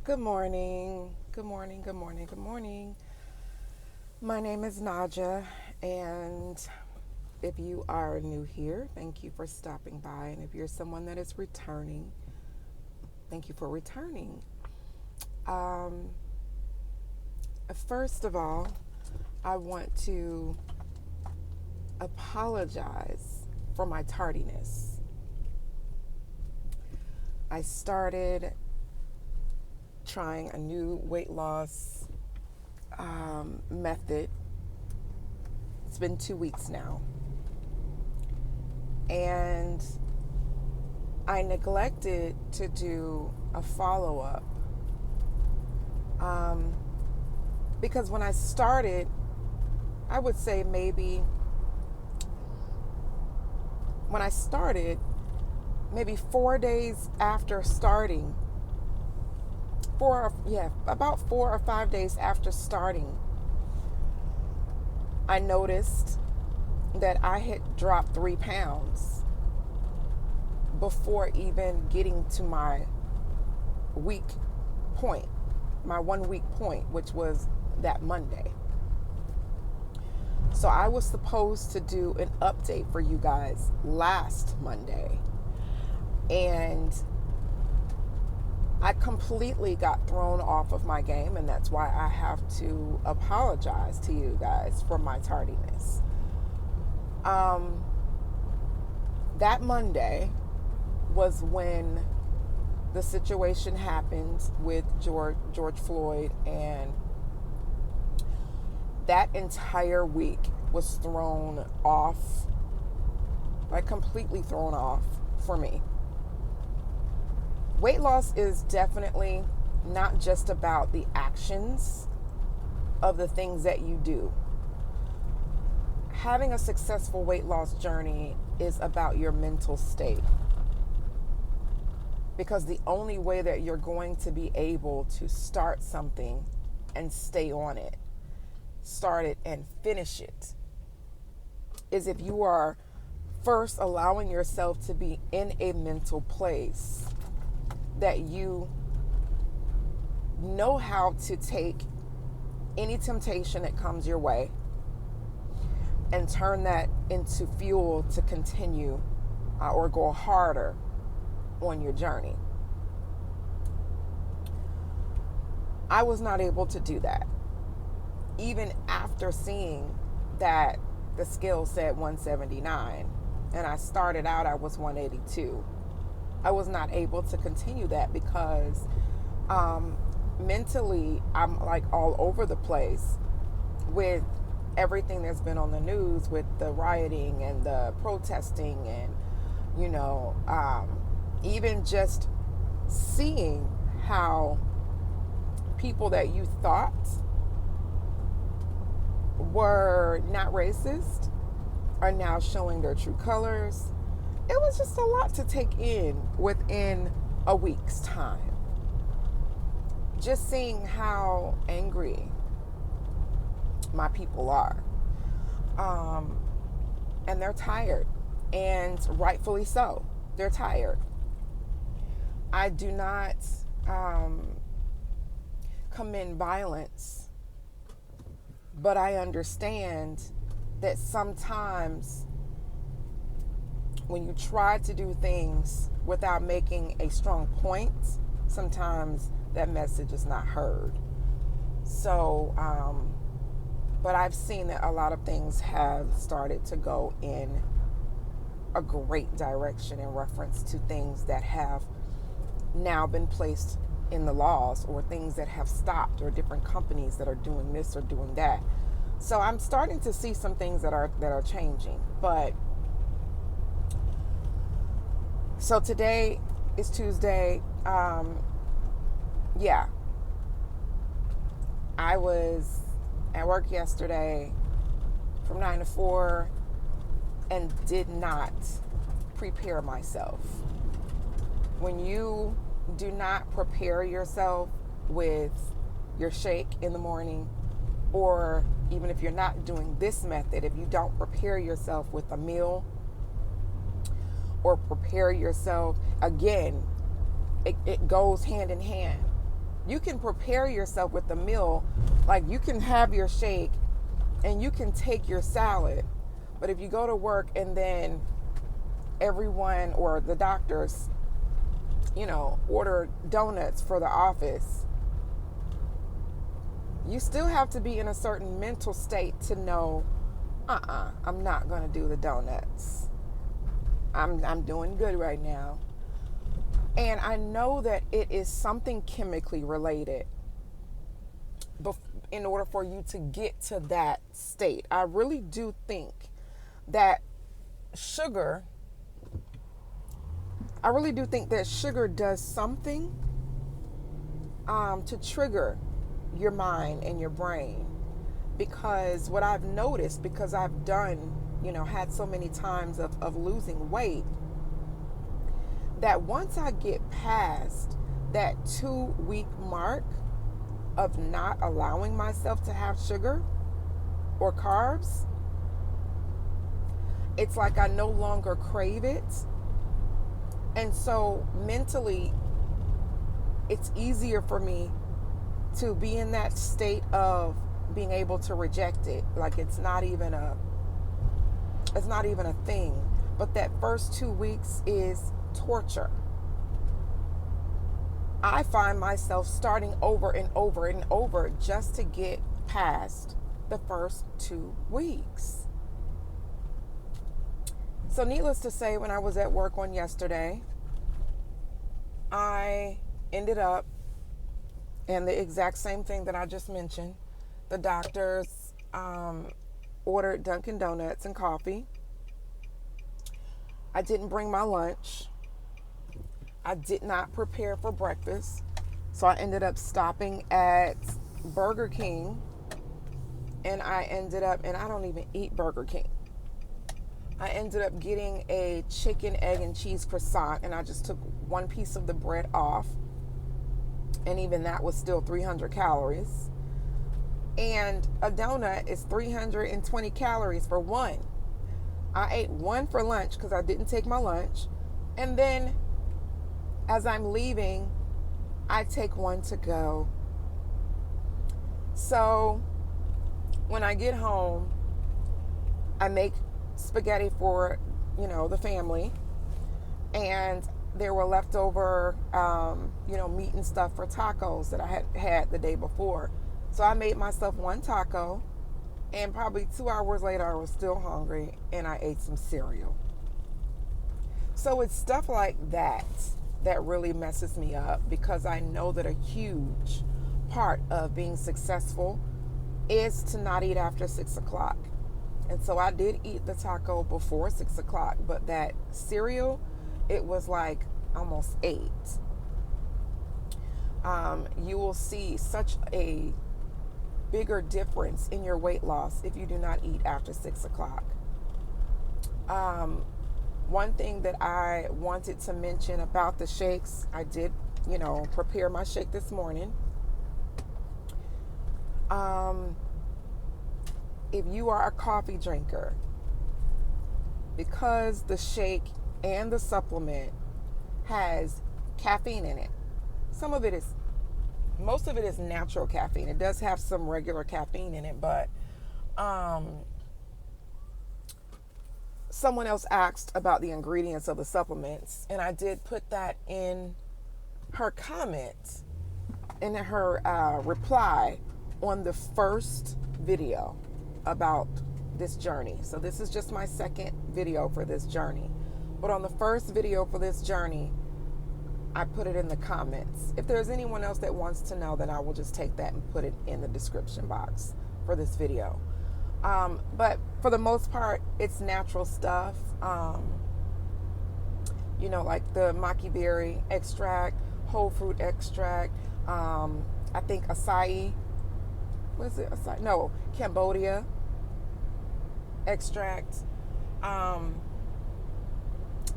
Good morning. Good morning. Good morning. Good morning. My name is Naja, and if you are new here, thank you for stopping by. And if you're someone that is returning, thank you for returning. Um, First of all, I want to apologize for my tardiness. I started trying a new weight loss method. It's been 2 weeks now. And I neglected to do a follow up because when I started, I would say maybe when I started, maybe 4 days after starting, about 4 or 5 days after starting, I noticed that I had dropped 3 pounds before even getting to my week point, my 1 week point, which was that Monday. So I was supposed to do an update for you guys last Monday, and I completely got thrown off of my game, and that's why I have to apologize to you guys for my tardiness. That Monday was when the situation happened with George Floyd, and that entire week was thrown off, like completely thrown off for me. Weight loss is definitely not just about the actions of the things that you do. Having a successful weight loss journey is about your mental state. Because the only way that you're going to be able to start something and stay on it, start it and finish it, is if you are first allowing yourself to be in a mental place that you know how to take any temptation that comes your way and turn that into fuel to continue or go harder on your journey. I was not able to do that. Even after seeing that the scale said 179 and I started out, I was 182. I was not able to continue that because mentally I'm like all over the place with everything that's been on the news, with the rioting and the protesting, and even just seeing how people that you thought were not racist are now showing their true colors. It was just a lot to take in within a week's time. Just seeing how angry my people are. And they're tired, and rightfully so. They're tired. I do not commend violence, but I understand that sometimes when you try to do things without making a strong point, sometimes that message is not heard. So, but I've seen that a lot of things have started to go in a great direction in reference to things that have now been placed in the laws, or things that have stopped, or different companies that are doing this or doing that. So I'm starting to see some things that are changing. But so today is Tuesday. Yeah, I was at work yesterday from 9 to 4 and did not prepare myself. When you do not prepare yourself with your shake in the morning, or even if you're not doing this method, if you don't prepare yourself with a meal or prepare yourself, again, it goes hand in hand. You can prepare yourself with the meal. Like, you can have your shake and you can take your salad. But if you go to work and then everyone or the doctors, order donuts for the office, you still have to be in a certain mental state to know, I'm not going to do the donuts. I'm doing good right now. And I know that it is something chemically related in order for you to get to that state. I really do think that sugar does something to trigger your mind and your brain. Because what I've noticed, because I've done, had so many times of losing weight, that once I get past that 2-week mark of not allowing myself to have sugar or carbs, it's like I no longer crave it. And so mentally, it's easier for me to be in that state of being able to reject it. Like it's not even a thing. But that first 2 weeks is torture. I find myself starting over and over and over just to get past the first 2 weeks. So needless to say, when I was at work on yesterday, I ended up in the exact same thing that I just mentioned. The doctors ordered Dunkin' Donuts and coffee. I didn't bring my lunch. I did not prepare for breakfast. So I ended up stopping at Burger King. And I don't even eat Burger King. I ended up getting a chicken, egg, and cheese croissant. And I just took one piece of the bread off. And even that was still 300 calories. And a donut is 320 calories for one. I ate one for lunch because I didn't take my lunch. And then as I'm leaving, I take one to go. So when I get home, I make spaghetti for, the family. And there were leftover, meat and stuff for tacos that I had the day before. So I made myself one taco. And probably 2 hours later, I was still hungry and I ate some cereal. So it's stuff like that that really messes me up, because I know that a huge part of being successful is to not eat after 6 o'clock. And so I did eat the taco before 6 o'clock, but that cereal, it was like almost 8. You will see such a bigger difference in your weight loss if you do not eat after 6 o'clock. One thing that I wanted to mention about the shakes, I did, prepare my shake this morning. If you are a coffee drinker, because the shake and the supplement has caffeine in it, most of it is natural caffeine. It does have some regular caffeine in it, but someone else asked about the ingredients of the supplements, and I did put that in her comment, in her reply on the first video about this journey. So this is just my second video for this journey. But on the first video for this journey, I put it in the comments. If there's anyone else that wants to know, then I will just take that and put it in the description box for this video. But for the most part, it's natural stuff. Like the maqui berry extract, whole fruit extract. I think acai. What is it? Acai? No, Cambodia extract.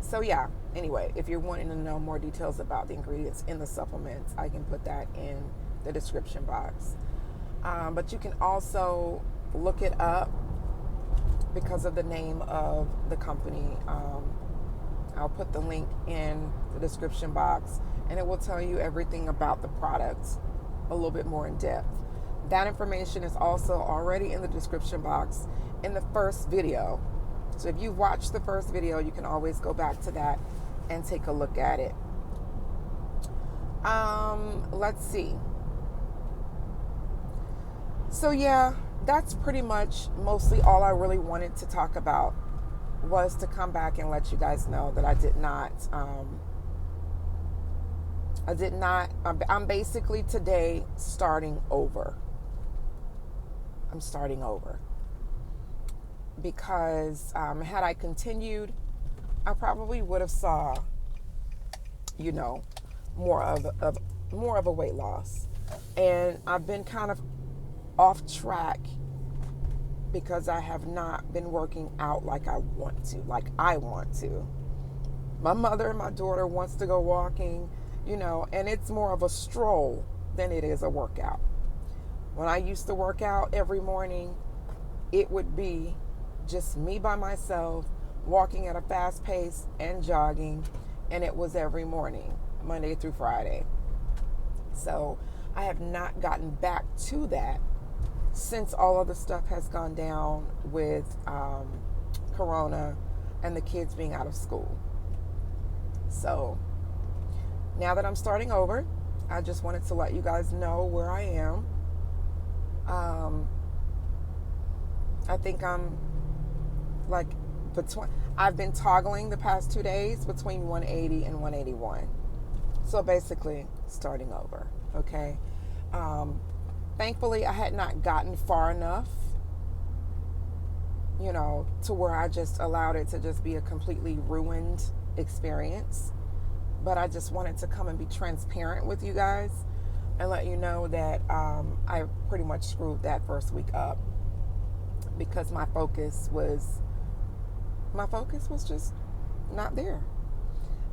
So yeah. Anyway, if you're wanting to know more details about the ingredients in the supplements, I can put that in the description box. But you can also look it up because of the name of the company. I'll put the link in the description box, and it will tell you everything about the products a little bit more in depth. That information is also already in the description box in the first video. So if you watched the first video, you can always go back to that and take a look at it. Let's see. So yeah, that's pretty much mostly all I really wanted to talk about, was to come back and let you guys know that I'm basically today starting over. I'm starting over. Because had I continued, I probably would have saw, more of a weight loss. And I've been kind of off track because I have not been working out like I want to. My mother and my daughter wants to go walking, and it's more of a stroll than it is a workout. When I used to work out every morning, it would be just me by myself, walking at a fast pace and jogging, and it was every morning, Monday through Friday. So I have not gotten back to that since all of the stuff has gone down with Corona and the kids being out of school. So now that I'm starting over, I just wanted to let you guys know where I am. I think I'm I've been toggling the past 2 days between 180 and 181. So basically starting over, okay? Thankfully, I had not gotten far enough, to where I just allowed it to just be a completely ruined experience. But I just wanted to come and be transparent with you guys and let you know that I pretty much screwed that first week up because my focus was just not there.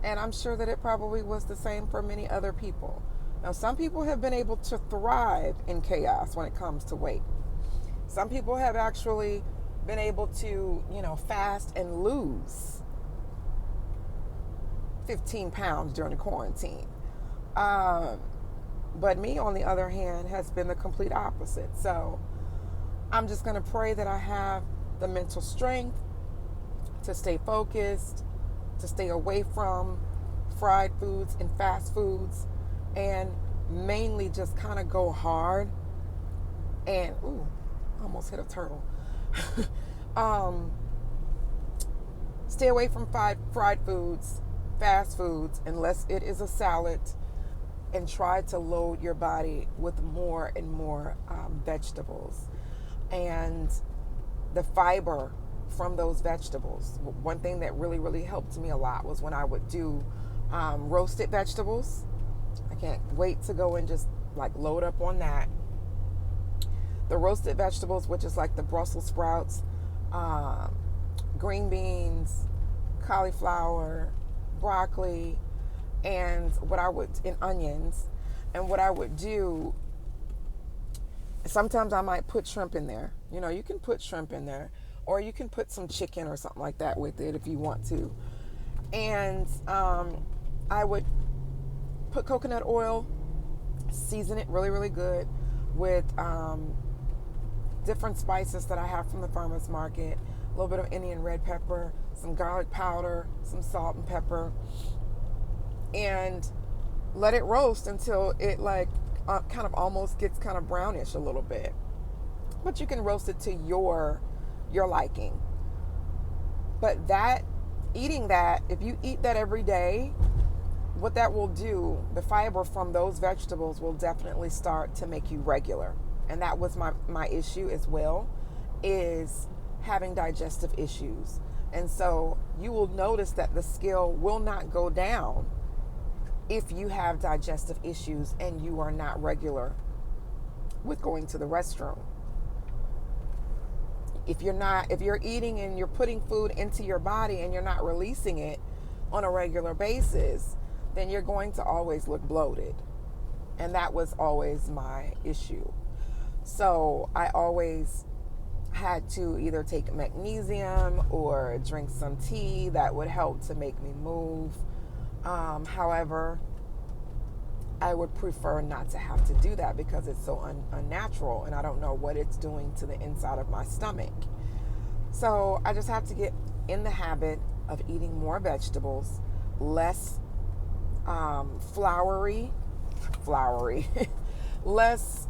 And I'm sure that it probably was the same for many other people. Now, some people have been able to thrive in chaos when it comes to weight. Some people have actually been able to, fast and lose 15 pounds during the quarantine. But me, on the other hand, has been the complete opposite. So I'm just going to pray that I have the mental strength to stay focused, to stay away from fried foods and fast foods, and mainly just kind of go hard and almost hit a turtle. Stay away from fried foods, fast foods, unless it is a salad, and try to load your body with more and more vegetables and the fiber from those vegetables. One thing that really, really helped me a lot was when I would do roasted vegetables. I can't wait to go and just load up on that. The roasted vegetables, which is like the Brussels sprouts, green beans, cauliflower, broccoli, and onions. And what I would do, sometimes I might put shrimp in there. You can put shrimp in there, or you can put some chicken or something like that with it if you want to. And I would put coconut oil, season it really, really good with different spices that I have from the farmer's market, a little bit of Indian red pepper, some garlic powder, some salt and pepper, and let it roast until it kind of almost gets kind of brownish a little bit. But you can roast it to your liking. But eating that, if you eat that every day, what that will do, the fiber from those vegetables will definitely start to make you regular. And that was my issue as well, is having digestive issues. And so you will notice that the scale will not go down if you have digestive issues and you are not regular with going to the restroom. If you're eating and you're putting food into your body and you're not releasing it on a regular basis, then you're going to always look bloated. And that was always my issue. So I always had to either take magnesium or drink some tea that would help to make me move. However, I would prefer not to have to do that because it's so unnatural, and I don't know what it's doing to the inside of my stomach. So I just have to get in the habit of eating more vegetables, less floury, less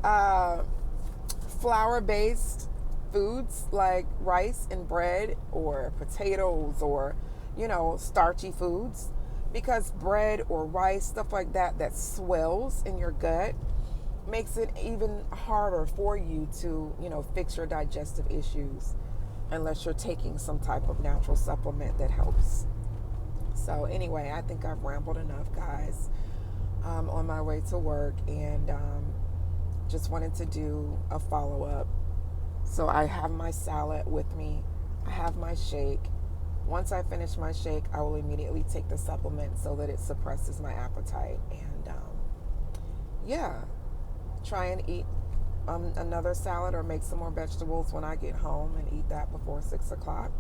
flour-based foods like rice and bread or potatoes or, starchy foods. Because bread or rice, stuff like that, that swells in your gut, makes it even harder for you to, fix your digestive issues unless you're taking some type of natural supplement that helps. So anyway, I think I've rambled enough, guys. On my way to work, and just wanted to do a follow-up. So I have my salad with me. I have my shake. Once I finish my shake, I will immediately take the supplement so that it suppresses my appetite. And try and eat another salad or make some more vegetables when I get home and eat that before 6 o'clock.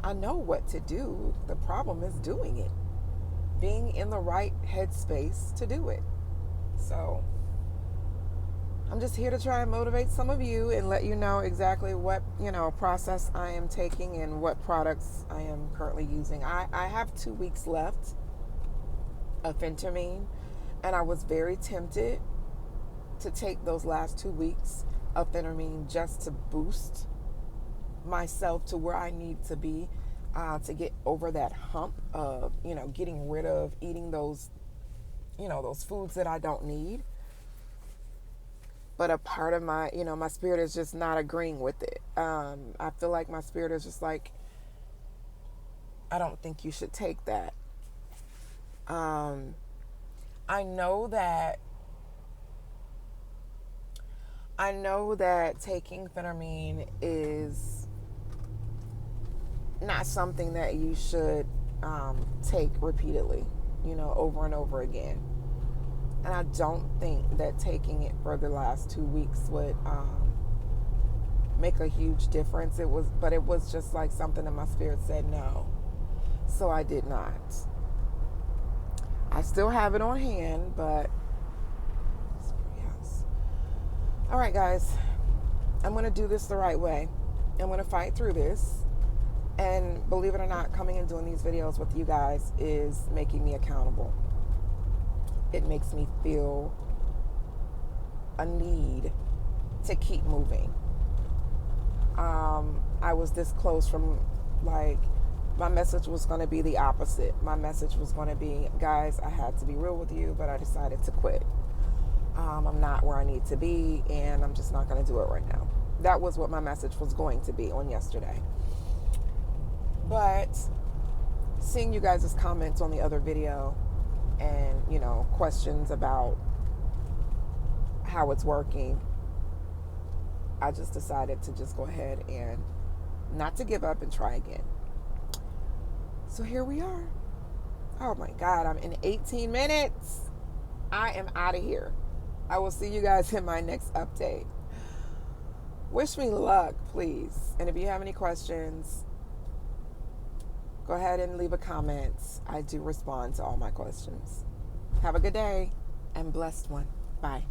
I know what to do. The problem is doing it, being in the right headspace to do it. So I'm just here to try and motivate some of you and let you know exactly what, process I am taking and what products I am currently using. I have 2 weeks left of Phentermine, and I was very tempted to take those last 2 weeks of Phentermine just to boost myself to where I need to be to get over that hump of, getting rid of eating those, those foods that I don't need. But a part of my, my spirit is just not agreeing with it. I feel like my spirit is just like, I don't think you should take that. I know that taking Phentermine is not something that you should take repeatedly, over and over again. And I don't think that taking it for the last 2 weeks would make a huge difference. It was just like something that my spirit said no. So I did not. I still have it on hand, but yes. All right, guys. I'm going to do this the right way. I'm going to fight through this. And believe it or not, coming and doing these videos with you guys is making me accountable. It makes me feel a need to keep moving. I was this close from, my message was going to be the opposite. My message was going to be, guys, I had to be real with you, but I decided to quit. I'm not where I need to be, and I'm just not going to do it right now. That was what my message was going to be on yesterday. But seeing you guys' comments on the other video and, questions about how it's working, I just decided to just go ahead and not to give up and try again. So here we are. Oh my God, I'm in 18 minutes. I am out of here. I will see you guys in my next update. Wish me luck, please. And if you have any questions, go ahead and leave a comment. I do respond to all my questions. Have a good day and blessed one. Bye.